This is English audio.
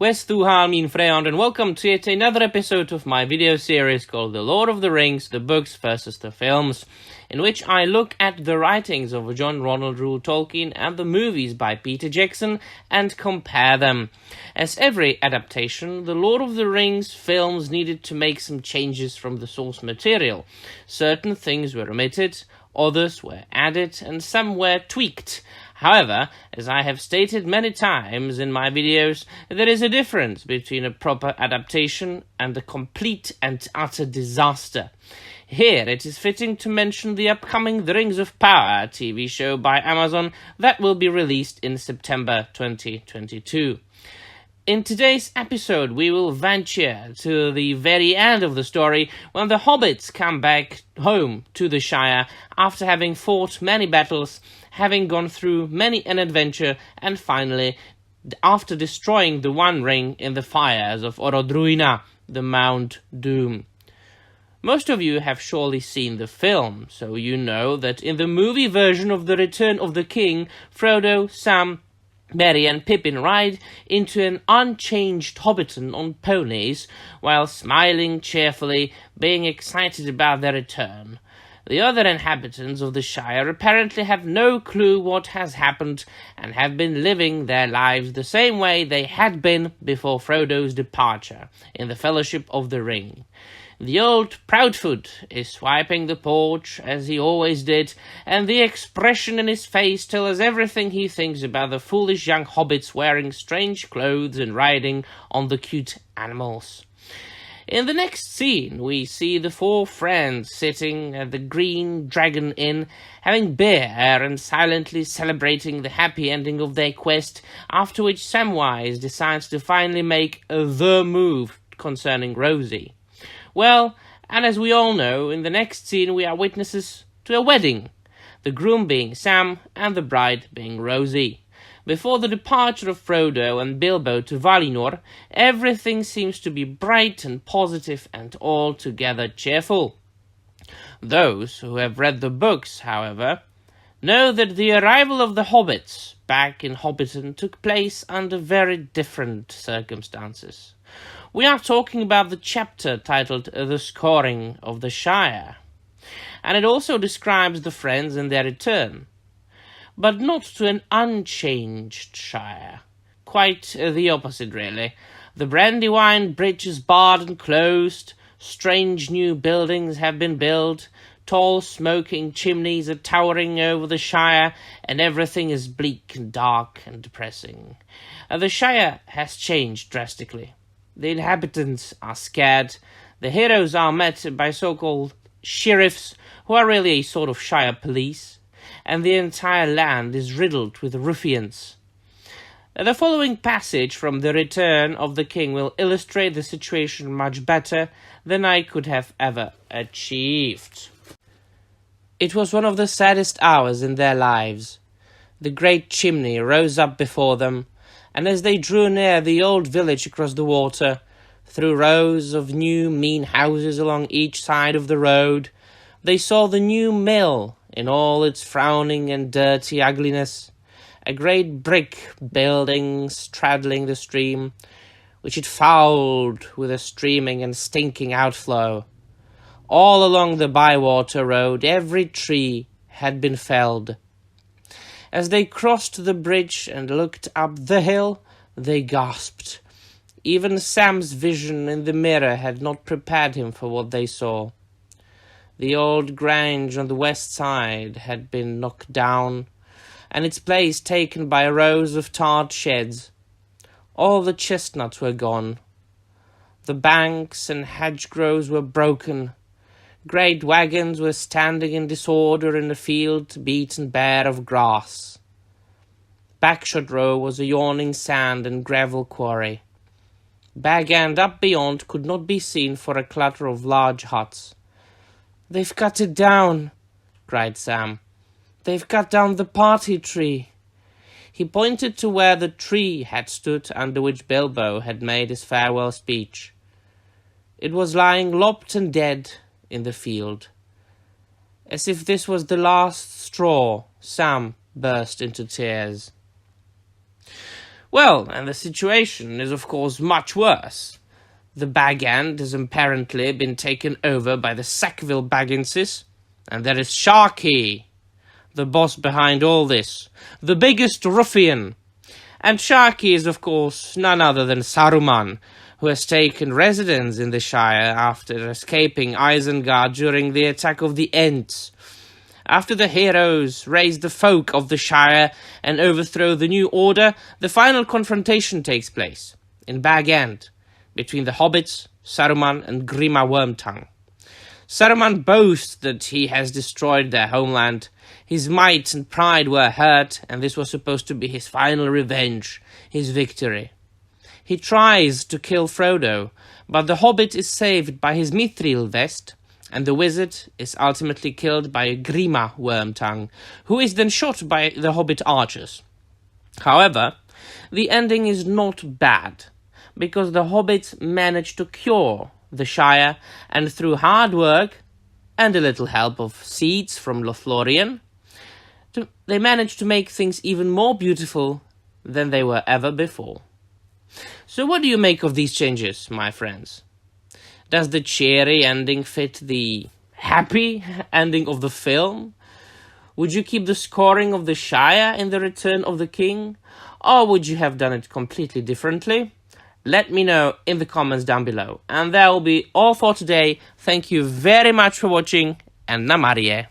Westuhal min Freyand, and welcome to yet another episode of my video series called The Lord of the Rings, the books versus the films, in which I look at the writings of John Ronald Reuel Tolkien and the movies by Peter Jackson and compare them. As every adaptation, The Lord of the Rings films needed to make some changes from the source material. Certain things were omitted, others were added, and some were tweaked. However, as I have stated many times in my videos, there is a difference between a proper adaptation and a complete and utter disaster. Here it is fitting to mention the upcoming The Rings of Power TV show by Amazon that will be released in September 2022. In today's episode, we will venture to the very end of the story when the hobbits come back home to the Shire after having fought many battles, having gone through many an adventure, and finally, after destroying the One Ring in the fires of Orodruina, the Mount Doom. Most of you have surely seen the film, so you know that in the movie version of The Return of the King, Frodo, Sam, Merry and Pippin ride into an unchanged Hobbiton on ponies, while smiling cheerfully, being excited about their return. The other inhabitants of the Shire apparently have no clue what has happened, and have been living their lives the same way they had been before Frodo's departure, in the Fellowship of the Ring. The old Proudfoot is swiping the porch, as he always did, and the expression in his face tells us everything he thinks about the foolish young hobbits wearing strange clothes and riding on the cute animals. In the next scene, we see the four friends sitting at the Green Dragon Inn, having beer and silently celebrating the happy ending of their quest, after which Samwise decides to finally make the move concerning Rosie. Well, and as we all know, in the next scene we are witnesses to a wedding, the groom being Sam and the bride being Rosie. Before the departure of Frodo and Bilbo to Valinor, everything seems to be bright and positive and altogether cheerful. Those who have read the books, however, know that the arrival of the hobbits back in Hobbiton took place under very different circumstances. We are talking about the chapter titled The Scouring of the Shire, and it also describes the friends and their return, but not to an unchanged Shire. Quite the opposite, really. The Brandywine Bridge is barred and closed, strange new buildings have been built, tall smoking chimneys are towering over the Shire, and everything is bleak and dark and depressing. The Shire has changed drastically. The inhabitants are scared, the heroes are met by so-called sheriffs, who are really a sort of Shire police, and the entire land is riddled with ruffians. The following passage from The Return of the King will illustrate the situation much better than I could have ever achieved. It was one of the saddest hours in their lives. The great chimney rose up before them, and as they drew near the old village across the water, through rows of new mean houses along each side of the road, they saw the new mill in all its frowning and dirty ugliness, a great brick building straddling the stream, which it fouled with a streaming and stinking outflow. All along the bywater road every tree had been felled. As they crossed the bridge and looked up the hill, they gasped. Even Sam's vision in the mirror had not prepared him for what they saw. The old grange on the west side had been knocked down, and its place taken by rows of tarred sheds. All the chestnuts were gone. The banks and hedgerows were broken. Great wagons were standing in disorder in a field beaten bare of grass. Backshot Row was a yawning sand and gravel quarry. Bag End up beyond could not be seen for a clutter of large huts. "They've cut it down," cried Sam. "They've cut down the party tree." He pointed to where the tree had stood under which Bilbo had made his farewell speech. It was lying lopped and dead in the field. As if this was the last straw, Sam burst into tears. Well, and the situation is of course much worse. The Bag End has apparently been taken over by the Sackville Bagginses, and there is Sharkey, the boss behind all this, the biggest ruffian. And Sharkey is of course none other than Saruman, who has taken residence in the Shire after escaping Isengard during the attack of the Ents. After the heroes raise the folk of the Shire and overthrow the new order, the final confrontation takes place in Bag End between the hobbits, Saruman and Grima Wormtongue. Saruman boasts that he has destroyed their homeland. His might and pride were hurt, and this was supposed to be his final revenge, his victory. He tries to kill Frodo, but the hobbit is saved by his mithril vest, and the wizard is ultimately killed by Grima Wormtongue, who is then shot by the hobbit archers. However, the ending is not bad, because the hobbits managed to cure the Shire, and through hard work and a little help of seeds from Lothlorien, they managed to make things even more beautiful than they were ever before. So what do you make of these changes, my friends? Does the cheery ending fit the happy ending of the film? Would you keep the scoring of the Shire in The Return of the King? Or would you have done it completely differently? Let me know in the comments down below. And that will be all for today. Thank you very much for watching, and Namarie.